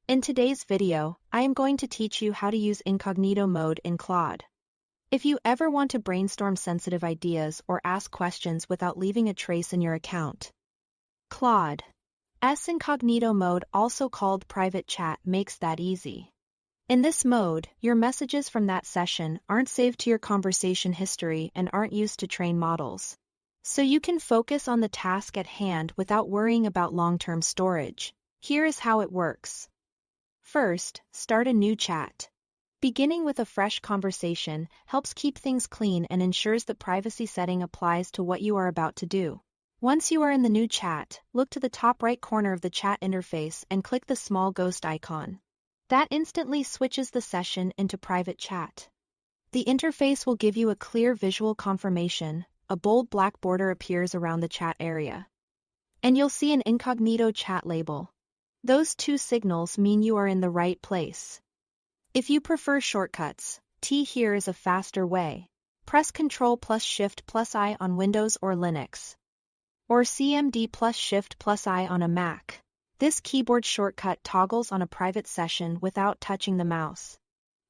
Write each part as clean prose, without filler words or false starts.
In today's video, I am going to teach you how to use Incognito Mode in Claude. If you ever want to brainstorm sensitive ideas or ask questions without leaving a trace in your account, Claude's Incognito Mode, also called private chat, makes that easy. In this mode, your messages from that session aren't saved to your conversation history and aren't used to train models. So you can focus on the task at hand without worrying about long-term storage. Here is how it works. First, start a new chat. Beginning with a fresh conversation helps keep things clean and ensures the privacy setting applies to what you are about to do. Once you are in the new chat, look to the top right corner of the chat interface and click the small ghost icon. That instantly switches the session into private chat. The interface will give you a clear visual confirmation. A bold black border appears around the chat area. And you'll see an incognito chat label. Those two signals mean you are in the right place. If you prefer shortcuts, T here is a faster way. Press Ctrl plus Shift plus I on Windows or Linux. Or CMD plus Shift plus I on a Mac. This keyboard shortcut toggles on a private session without touching the mouse.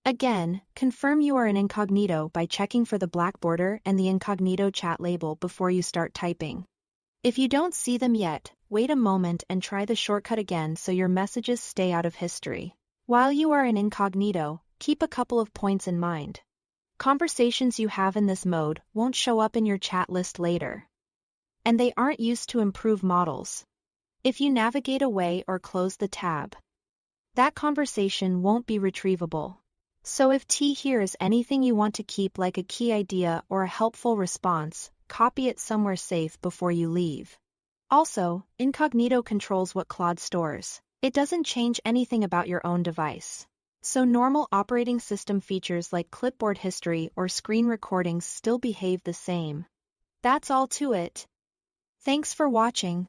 Again, confirm you are in incognito by checking for the black border and the incognito chat label before you start typing. If you don't see them yet, wait a moment and try the shortcut again so your messages stay out of history. While you are in incognito, keep a couple of points in mind. Conversations you have in this mode won't show up in your chat list later. And they aren't used to improved models. If you navigate away or close the tab, that conversation won't be retrievable. So if T here is anything you want to keep, like a key idea or a helpful response, copy it somewhere safe before you leave. Also, Incognito controls what Claude stores. It doesn't change anything about your own device. So normal operating system features like clipboard history or screen recordings still behave the same. That's all to it. Thanks for watching.